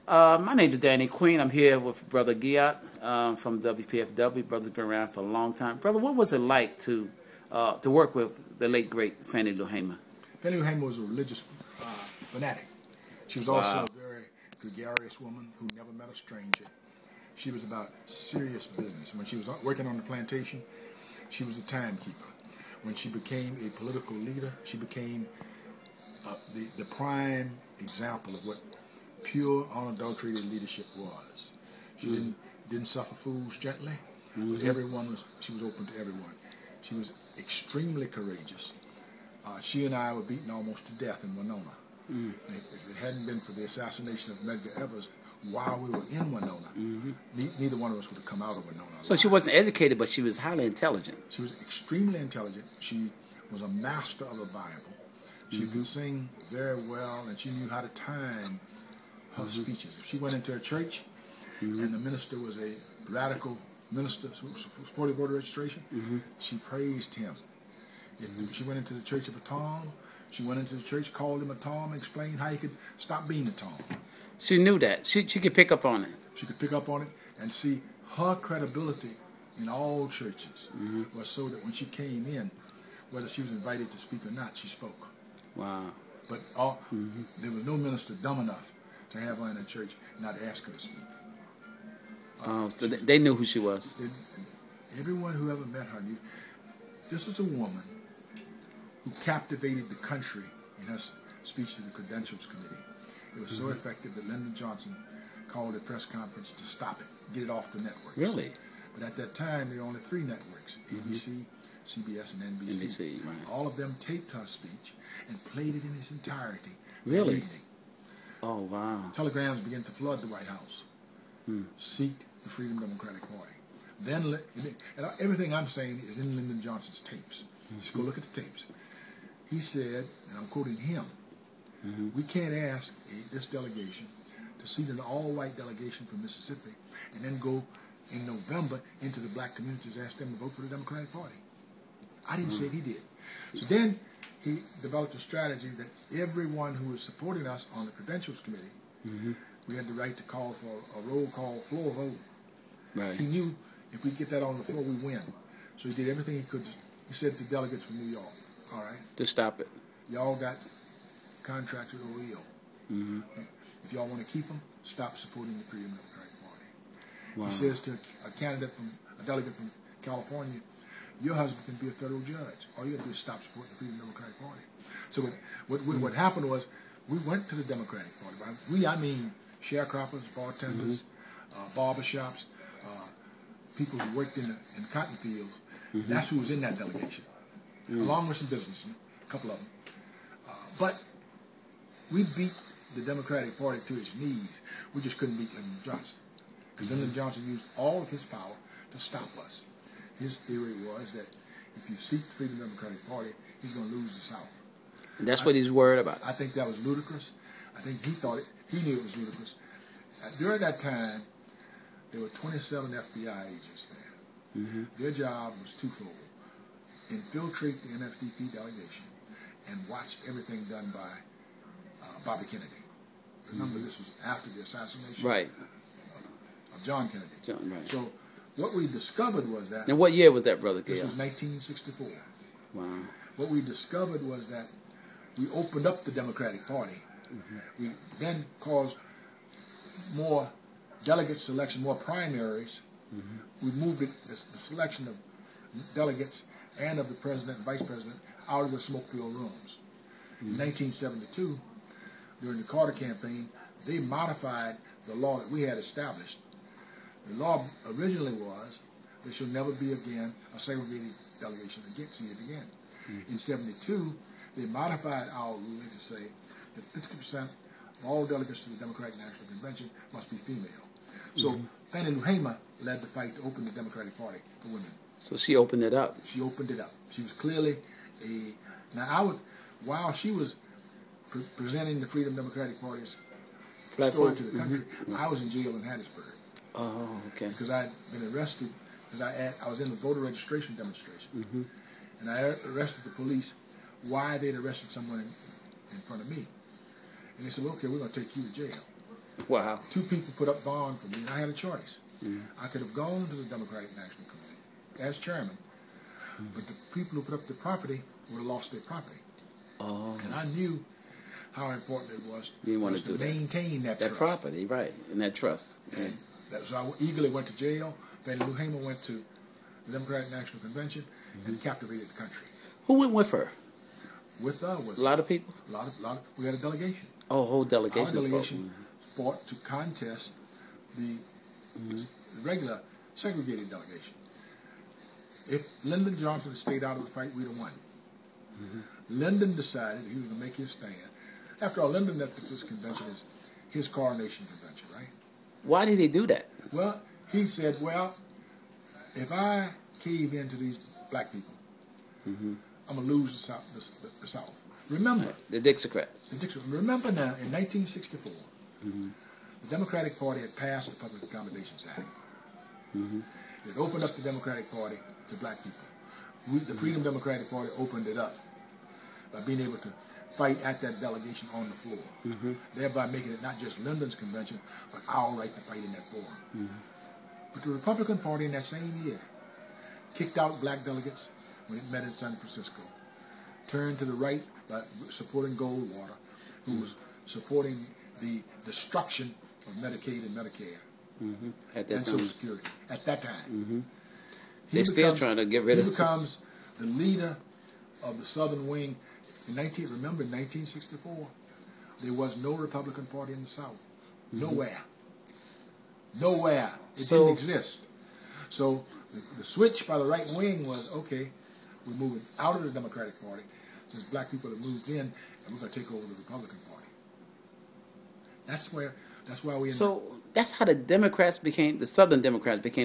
My name is Danny Queen. I'm here with Brother Guyto from WPFW. Brother's been around for a long time. Brother, what was it like to work with the late, great Fanny-Lou-Hammer? Fanny-Lou-Hammer was a religious fanatic. She was also a very gregarious woman who never met a stranger. She was about serious business. When she was working on the plantation, she was a timekeeper. When she became a political leader, she became the prime example of what pure, unadulterated leadership was. She didn't suffer fools gently, but she was open to everyone. She was extremely courageous. She and I were beaten almost to death in Winona. If it hadn't been for the assassination of Medgar Evers while we were in Winona, neither one of us would have come out of Winona alive. So she wasn't educated, but she was highly intelligent. She was extremely intelligent. She was a master of the Bible. She could sing very well, and she knew how to time her speeches. If she went into a church and the minister was a radical minister who supported voter registration, she praised him. If she went into the church of a Tom, she went into the church, called him a Tom, and explained how he could stop being a Tom. She knew that. She could pick up on it. She could pick up on it and see her credibility in all churches was so that when she came in, whether she was invited to speak or not, she spoke. Wow. But there was no minister dumb enough to have her in a church and not ask her to speak. So they knew who she was. Everyone who ever met her knew. This was a woman who captivated the country in her speech to the Credentials Committee. It was so effective that Lyndon Johnson called a press conference to stop it, get it off the networks. Really? But at that time, there were only 3 networks, ABC, CBS, and NBC. NBC, right. All of them taped her speech and played it in its entirety Really? that evening. Oh, wow. Telegrams began to flood the White House. Seek the Freedom Democratic Party. Then, and everything I'm saying is in Lyndon Johnson's tapes. Just go look at the tapes. He said, and I'm quoting him, we can't ask this delegation to seat an all-white delegation from Mississippi and then go in November into the black communities and ask them to vote for the Democratic Party. I didn't say it, he did. So then he developed a strategy that everyone who was supporting us on the Credentials Committee, we had the right to call for a roll call floor vote. Right. He knew if we get that on the floor, we win. So he did everything he could. He said to delegates from New York, all right, To stop it. y'all got contracts with OEO. If y'all want to keep them, stop supporting the Freedom Democratic Party. Wow. He says to a delegate from California, your husband can be a federal judge. All you have to do is stop supporting the Freedom Democratic Party. So what happened was we went to the Democratic Party. By I mean sharecroppers, bartenders, barbershops, people who worked in cotton fields. That's who was in that delegation, along with some businessmen, a couple of them. But we beat the Democratic Party to its knees. We just couldn't beat Lyndon Johnson. Because Lyndon Johnson used all of his power to stop us. His theory was that if you seek the Freedom Democratic Party, he's going to lose the South. And that's what he's worried about. I think that was ludicrous. I think he knew it was ludicrous. During that time, there were 27 FBI agents there. Their job was twofold: infiltrate the NFDP delegation and watch everything done by Bobby Kennedy. Remember, this was after the assassination of John Kennedy. Right. So what we discovered was that... And what year was that, Brother Guyto? This was 1964. Wow. What we discovered was that we opened up the Democratic Party. We then caused more delegate selection, more primaries. We moved the selection of delegates and of the president and vice president out of the smoke-filled rooms. In 1972, during the Carter campaign, they modified the law that we had established. The law originally was there should never be again a segregated delegation see it again. In 72, they modified our ruling to say that 50% of all delegates to the Democratic National Convention must be female. So Fanny-Lou-Hammer led the fight to open the Democratic Party for women. So she opened it up. She opened it up. She was clearly while she was presenting the Freedom Democratic Party's story to the country, I was in jail in Hattiesburg. Oh, okay. Because I had been arrested, because I was in the voter registration demonstration. And I arrested the police why they'd arrested someone in front of me. And they said, well, okay, we're going to take you to jail. Wow. Two people put up bond for me, and I had a choice. I could have gone to the Democratic National Committee as chairman, but the people who put up the property would have lost their property. Oh. And I knew how important it was to maintain that trust. property, right, and that trust. And so I eagerly went to jail. Fanny-Lou-Hammer went to the Democratic National Convention and captivated the country. Who went with her? With her was a lot of people. We had a delegation. Oh, a whole delegation. Our delegation fought to contest the regular segregated delegation. If Lyndon Johnson had stayed out of the fight, we'd have won. Lyndon decided he was going to make his stand. After all, Lyndon at this convention is his coronation convention, right? Why did he do that? Well, he said, well, if I cave into these black people, I'm going to lose the South. Remember. The Dixiecrats. Remember now, in 1964, the Democratic Party had passed the Public Accommodations Act. It opened up the Democratic Party to black people. The Freedom Democratic Party opened it up by being able to fight at that delegation on the floor, thereby making it not just Lyndon's convention, but our right to fight in that forum. But the Republican Party in that same year kicked out black delegates when it met in San Francisco, turned to the right by supporting Goldwater, who was supporting the destruction of Medicaid and Medicare and Social Security at that time. They're still trying to get rid of it. He becomes the leader of the Southern wing. Remember, in 1964, there was no Republican Party in the South. Nowhere. Nowhere. It didn't exist. So the switch by the right wing was, okay, we're moving out of the Democratic Party since black people have moved in, and we're going to take over the Republican Party. That's why we. So that's how the Southern Democrats became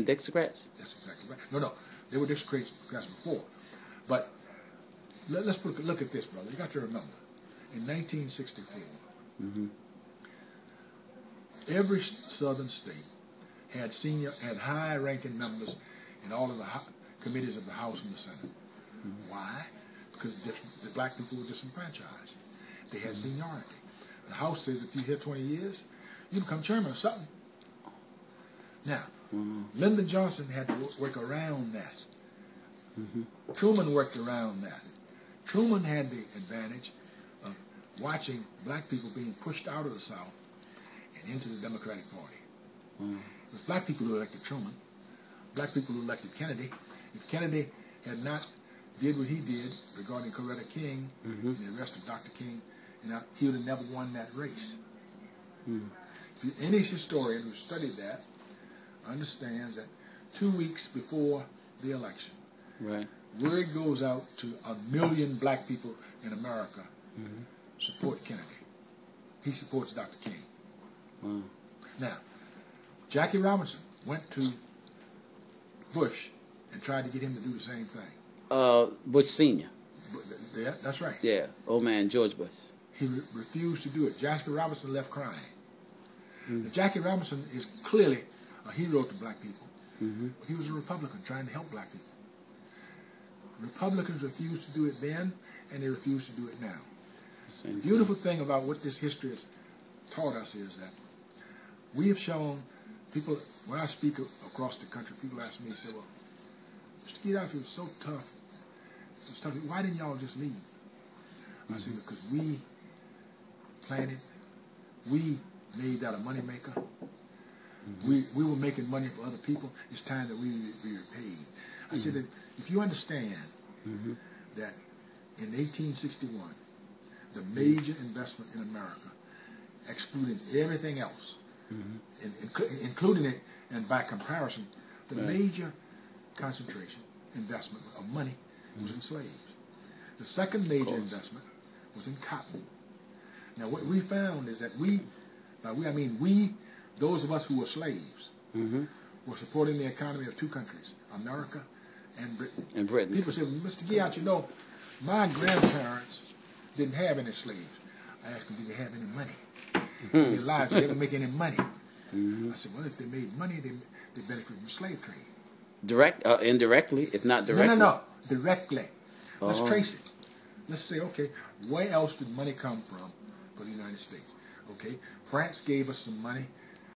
Dixiecrats? That's exactly right. No, they were Dixiecrats before, but let's look at this, brother. You got to remember, in 1964, every Southern state had high-ranking members in all of the committees of the House and the Senate. Why? Because the black people were disenfranchised. They had seniority. The House says if you're here 20 years, you become chairman or something. Now, Lyndon Johnson had to work around that. Truman worked around that. Truman had the advantage of watching black people being pushed out of the South and into the Democratic Party. It was black people who elected Truman, black people who elected Kennedy. If Kennedy had not did what he did regarding Coretta King and the arrest of Dr. King, he would have never won that race. Any historian who studied that understands that 2 weeks before the election, word goes out to 1 million black people in America support Kennedy. He supports Dr. King. Now, Jackie Robinson went to Bush and tried to get him to do the same thing. Bush Sr. Yeah, that's right. Yeah, old man George Bush. He refused to do it. Jackie Robinson left crying. Now, Jackie Robinson is clearly a hero to black people. But he was a Republican trying to help black people. Republicans refused to do it then, and they refuse to do it now. The beautiful thing about what this history has taught us is that we have shown people, when I speak across the country, people ask me, say, well, Mr. Guyto, it was so tough. It was tough. Why didn't y'all just leave? I say, because we planted, we made that a moneymaker. We were making money for other people. It's time that we be repaid. I said that if you understand that in 1861, the major investment in America, excluding everything else, including it, and by comparison, the major concentration investment of money was in slaves. The second major investment was in cotton. Now, what we found is that by we I mean we, those of us who were slaves, were supporting the economy of two countries, America and Britain. People say, Mr. Guyto, you know, my grandparents didn't have any slaves. I asked them, did they have any money? In their lives, did they ever make any money? I said, well, if they made money, they benefited from the slave trade. Indirectly, if not directly? No, directly. Let's trace it. Let's say, okay, where else did money come from for the United States? Okay, France gave us some money